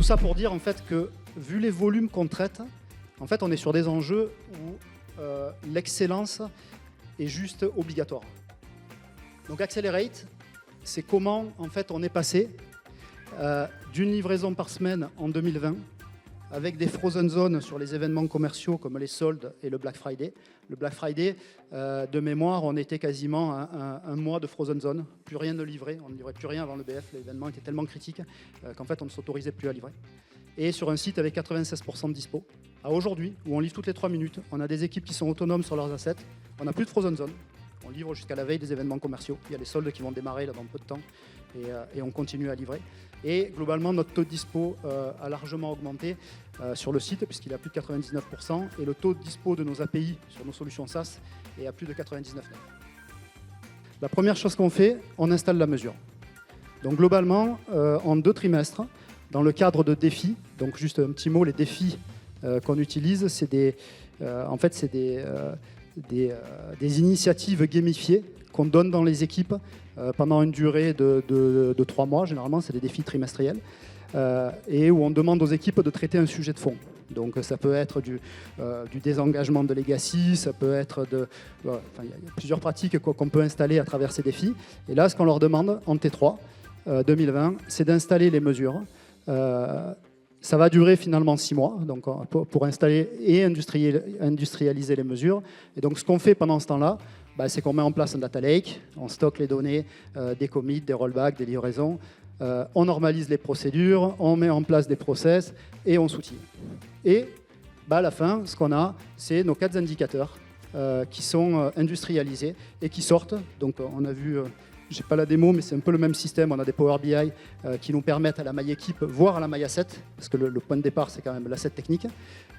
Tout ça pour dire en fait que, vu les volumes qu'on traite, en fait, on est sur des enjeux où l'excellence est juste obligatoire. Donc Accelerate, c'est comment en fait on est passé d'une livraison par semaine en 2020 avec des frozen zones sur les événements commerciaux comme les soldes et le Black Friday. Le Black Friday, de mémoire, on était quasiment à un mois de frozen zone, plus rien ne livrait, on ne livrait plus rien avant le BF, l'événement était tellement critique qu'en fait on ne s'autorisait plus à livrer. Et sur un site avec 96% de dispo. À aujourd'hui, où on livre toutes les 3 minutes, on a des équipes qui sont autonomes sur leurs assets, on n'a plus de frozen zone, on livre jusqu'à la veille des événements commerciaux, il y a les soldes qui vont démarrer là dans peu de temps, et on continue à livrer. Et globalement, notre taux de dispo a largement augmenté sur le site, puisqu'il est à plus de 99%, et le taux de dispo de nos API sur nos solutions SaaS est à plus de 99%. La première chose qu'on fait, on installe la mesure. Donc globalement, en 2 trimestres, dans le cadre de défis, donc juste un petit mot, les défis qu'on utilise, c'est des initiatives gamifiées qu'on donne dans les équipes pendant une durée de 3 mois. Généralement, c'est des défis trimestriels et où on demande aux équipes de traiter un sujet de fond. Donc ça peut être du désengagement de legacy, ça peut être il y a plusieurs pratiques qu'on peut installer à travers ces défis. Et là, ce qu'on leur demande en T3 2020, c'est d'installer les mesures. Ça va durer finalement 6 mois donc pour installer et industrialiser les mesures. Et donc ce qu'on fait pendant ce temps-là, c'est qu'on met en place un data lake, on stocke les données, des commits, des rollbacks, des livraisons, on normalise les procédures, on met en place des process et on s'outille. Et à la fin, ce qu'on a, c'est nos 4 indicateurs qui sont industrialisés et qui sortent. Donc on a vu... je n'ai pas la démo, mais c'est un peu le même système. On a des Power BI qui nous permettent à la maille équipe, voire à la maille asset, parce que le point de départ, c'est quand même l'asset technique.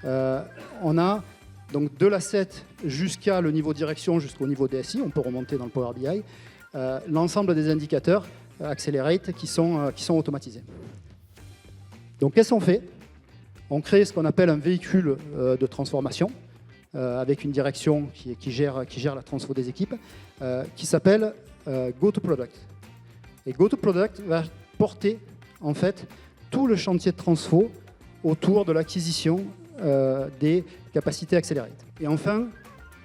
On a donc de l'asset jusqu'à le niveau direction, jusqu'au niveau DSI. On peut remonter dans le Power BI. L'ensemble des indicateurs Accelerate qui sont automatisés. Donc, qu'est-ce qu'on fait? On crée ce qu'on appelle un véhicule de transformation avec une direction qui gère la transfo des équipes, qui s'appelle Go-to-Product. Et Go-to-Product va porter en fait tout le chantier de transfo autour de l'acquisition des capacités Accelerate. Et enfin,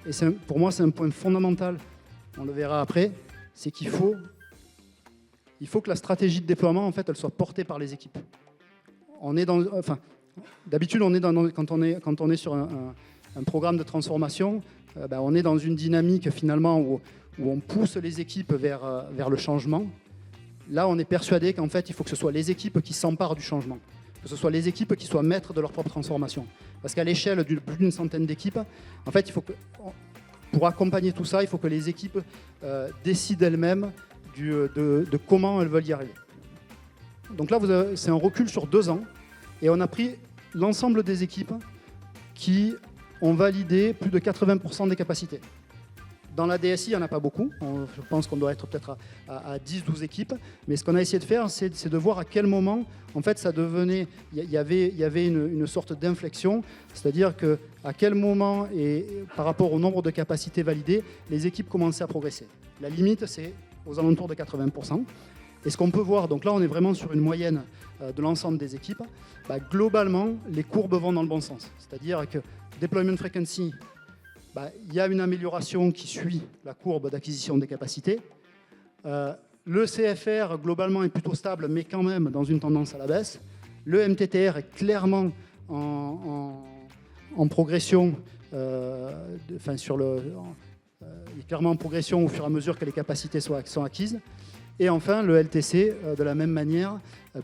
et pour moi c'est un point fondamental, on le verra après, c'est qu'il faut que la stratégie de déploiement en fait elle soit portée par les équipes. D'habitude quand on est sur un programme de transformation, on est dans une dynamique finalement où on pousse les équipes vers le changement. Là, on est persuadé qu'en fait, il faut que ce soit les équipes qui s'emparent du changement, que ce soit les équipes qui soient maîtres de leur propre transformation. Parce qu'à l'échelle de plus d'une centaine d'équipes, en fait, pour accompagner tout ça, il faut que les équipes décident elles-mêmes de comment elles veulent y arriver. Donc là, c'est un recul sur 2 ans, et on a pris l'ensemble des équipes qui ont validé plus de 80% des capacités. Dans la DSI, il n'y en a pas beaucoup. Je pense qu'on doit être peut-être à 10-12 équipes. Mais ce qu'on a essayé de faire, c'est de voir à quel moment, en fait, ça devenait... Il y avait une sorte d'inflexion. C'est-à-dire qu'à quel moment, et par rapport au nombre de capacités validées, les équipes commençaient à progresser. La limite, c'est aux alentours de 80%. Et ce qu'on peut voir, donc là, on est vraiment sur une moyenne de l'ensemble des équipes. Globalement, les courbes vont dans le bon sens. C'est-à-dire que deployment frequency... il y a une amélioration qui suit la courbe d'acquisition des capacités. Le CFR, globalement, est plutôt stable, mais quand même dans une tendance à la baisse. Le MTTR est clairement en progression, il est clairement en progression au fur et à mesure que les capacités sont acquises. Et enfin, le LTC, de la même manière,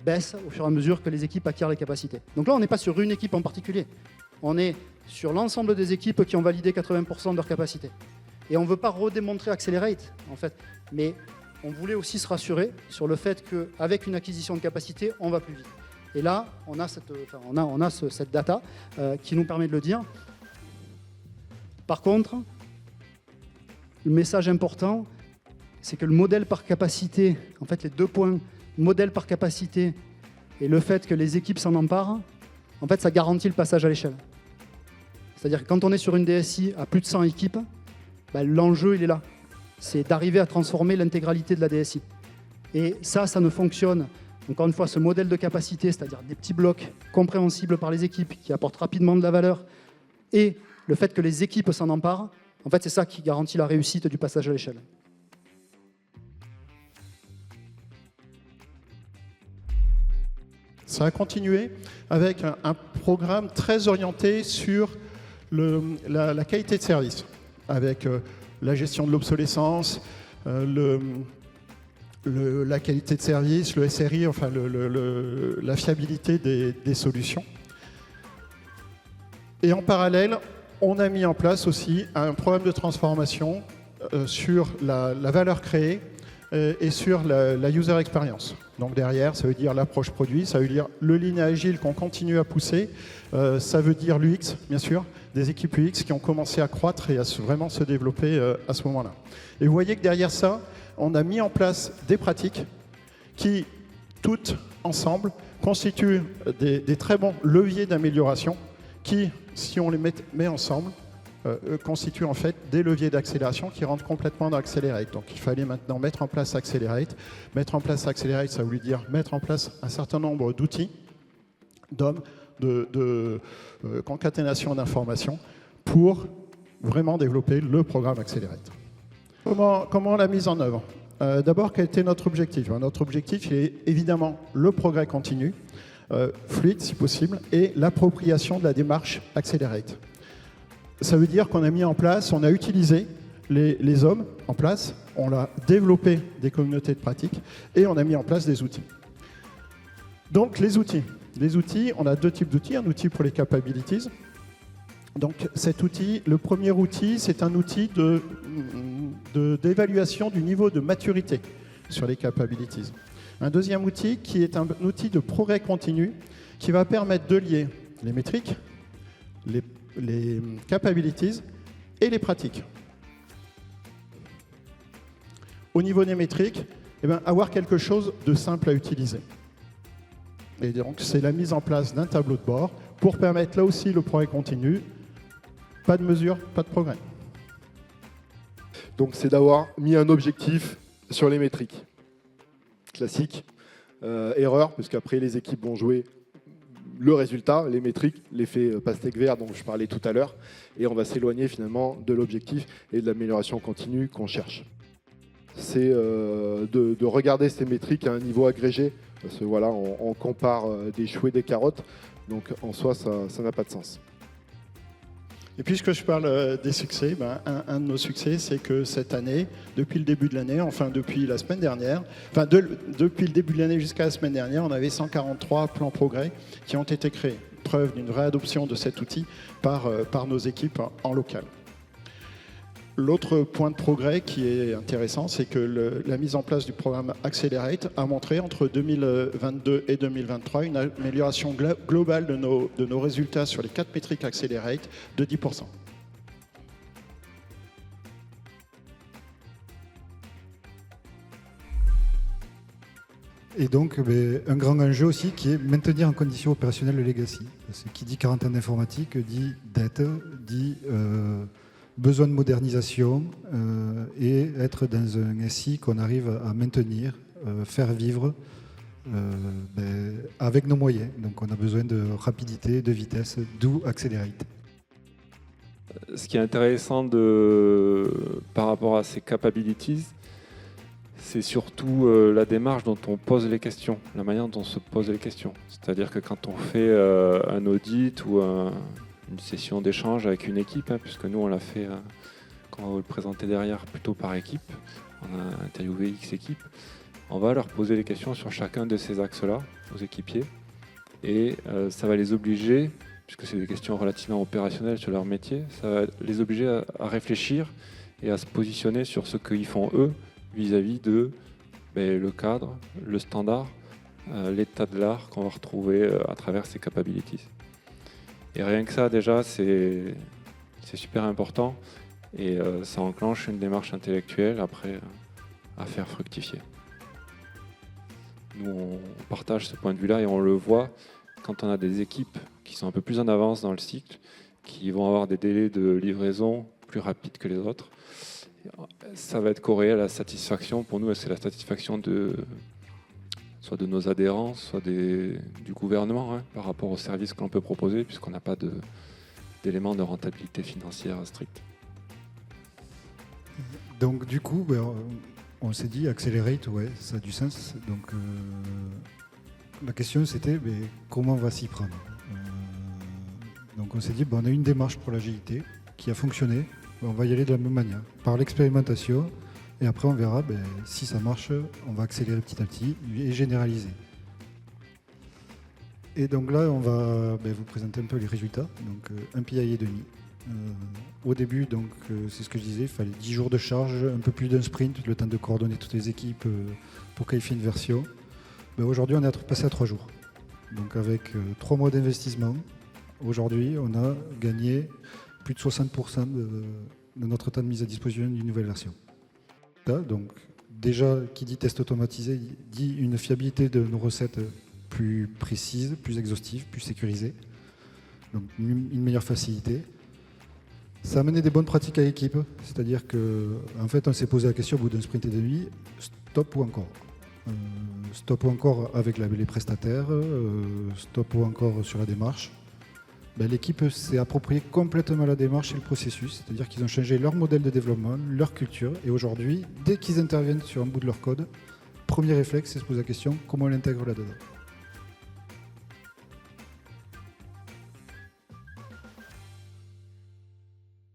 baisse au fur et à mesure que les équipes acquièrent les capacités. Donc là, on n'est pas sur une équipe en particulier. On est sur l'ensemble des équipes qui ont validé 80% de leurs capacités. Et on ne veut pas redémontrer Accelerate, en fait. Mais on voulait aussi se rassurer sur le fait qu'avec une acquisition de capacité, on va plus vite. Et là, on a cette data qui nous permet de le dire. Par contre, le message important, c'est que le modèle par capacité, en fait les 2 points, modèle par capacité et le fait que les équipes s'en emparent, en fait ça garantit le passage à l'échelle. C'est-à-dire que quand on est sur une DSI à plus de 100 équipes, l'enjeu il est là. C'est d'arriver à transformer l'intégralité de la DSI. Et ça ne fonctionne Encore une fois, ce modèle de capacité, c'est-à-dire des petits blocs compréhensibles par les équipes, qui apportent rapidement de la valeur, et le fait que les équipes s'en emparent, en fait, c'est ça qui garantit la réussite du passage à l'échelle. Ça a continué avec un programme très orienté sur la qualité de service, avec la gestion de l'obsolescence, la qualité de service, le SRI, enfin la fiabilité des solutions. Et en parallèle, on a mis en place aussi un programme de transformation sur la valeur créée et sur la user experience. Donc derrière, ça veut dire l'approche produit, ça veut dire le lean agile qu'on continue à pousser, ça veut dire l'UX, bien sûr, des équipes UX qui ont commencé à croître et à vraiment se développer à ce moment-là. Et vous voyez que derrière ça, on a mis en place des pratiques qui, toutes ensemble, constituent des très bons leviers d'amélioration qui, si on les met ensemble, constituent en fait des leviers d'accélération qui rentrent complètement dans Accelerate. Donc il fallait maintenant mettre en place Accelerate. Mettre en place Accelerate, ça voulait dire mettre en place un certain nombre d'outils, de concaténation d'informations pour vraiment développer le programme Accelerate. Comment la mise en œuvre? D'abord, quel était notre objectif? Notre objectif est évidemment le progrès continu, fluide si possible, et l'appropriation de la démarche Accelerate. Ça veut dire qu'on a mis en place, on a utilisé les hommes en place, on a développé des communautés de pratique et on a mis en place des outils. Donc les outils, on a deux types d'outils, un outil pour les capabilities. Donc cet outil, le premier outil, c'est un outil d'évaluation du niveau de maturité sur les capabilities. Un deuxième outil qui est un outil de progrès continu qui va permettre de lier les métriques, les capabilities et les pratiques. Au niveau des métriques, avoir quelque chose de simple à utiliser. Et donc c'est la mise en place d'un tableau de bord pour permettre là aussi le progrès continu. Pas de mesure, pas de progrès. Donc c'est d'avoir mis un objectif sur les métriques. Classique, erreur, parce qu'après les équipes vont jouer le résultat, les métriques, l'effet pastèque vert dont je parlais tout à l'heure, et on va s'éloigner finalement de l'objectif et de l'amélioration continue qu'on cherche. C'est de regarder ces métriques à un niveau agrégé, parce que voilà, on compare des choux et des carottes, donc en soi ça n'a pas de sens. Et puisque je parle des succès, un de nos succès, c'est que cette année, depuis le début de l'année, enfin depuis la semaine dernière, depuis le début de l'année jusqu'à la semaine dernière, on avait 143 plans progrès qui ont été créés. Preuve d'une vraie adoption de cet outil par nos équipes en local. L'autre point de progrès qui est intéressant, c'est que la mise en place du programme Accelerate a montré entre 2022 et 2023 une amélioration globale de nos résultats sur les 4 métriques Accelerate de 10%. Et donc, un grand enjeu aussi qui est maintenir en condition opérationnelle le legacy. Parce que qui dit quarantaine d'informatique dit dette, dit besoin de modernisation et être dans un SI qu'on arrive à maintenir, faire vivre avec nos moyens. Donc on a besoin de rapidité, de vitesse, d'où Accelerate. Ce qui est intéressant par rapport à ces capabilities, c'est surtout la démarche dont on pose les questions, la manière dont on se pose les questions. C'est-à-dire que quand on fait un audit ou une session d'échange avec une équipe, puisque nous on l'a fait, quand on va le présenter derrière, plutôt par équipe, on a interviewé X équipes, on va leur poser des questions sur chacun de ces axes-là, aux équipiers, et ça va les obliger, puisque c'est des questions relativement opérationnelles sur leur métier, ça va les obliger à réfléchir et à se positionner sur ce qu'ils font eux, vis-à-vis de le cadre, le standard, l'état de l'art qu'on va retrouver à travers ces capabilities. Et rien que ça, déjà, c'est super important et ça enclenche une démarche intellectuelle après à faire fructifier. Nous, on partage ce point de vue-là et on le voit quand on a des équipes qui sont un peu plus en avance dans le cycle, qui vont avoir des délais de livraison plus rapides que les autres. Ça va être corrélé à la satisfaction. Pour nous, c'est la satisfaction soit de nos adhérents, soit du gouvernement, hein, par rapport aux services que l'on peut proposer, puisqu'on n'a pas d'éléments de rentabilité financière stricte. Donc du coup, on s'est dit Accelerate, ouais, ça a du sens. Donc la question c'était comment on va s'y prendre. Donc on s'est dit, on a une démarche pour l'agilité qui a fonctionné, on va y aller de la même manière, par l'expérimentation, et après on verra si ça marche, on va accélérer petit à petit et généraliser. Et donc là, on va vous présenter un peu les résultats. Donc un PI et demi. Au début, donc c'est ce que je disais, il fallait 10 jours de charge, un peu plus d'un sprint, le temps de coordonner toutes les équipes pour qualifier une version. Aujourd'hui, on est passé à 3 jours. Donc avec 3 mois d'investissement, aujourd'hui, on a gagné plus de 60% de notre temps de mise à disposition d'une nouvelle version. Là, donc déjà, qui dit test automatisé, dit une fiabilité de nos recettes plus précise, plus exhaustive, plus sécurisée. Donc une meilleure facilité. Ça a amené des bonnes pratiques à l'équipe, c'est-à-dire qu'en fait, on s'est posé la question au bout d'un sprint et demi, stop ou encore. Stop ou encore avec les prestataires, stop ou encore sur la démarche. L'équipe s'est appropriée complètement la démarche et le processus, c'est-à-dire qu'ils ont changé leur modèle de développement, leur culture, et aujourd'hui, dès qu'ils interviennent sur un bout de leur code, premier réflexe, c'est de se poser la question comment on l'intègre là-dedans.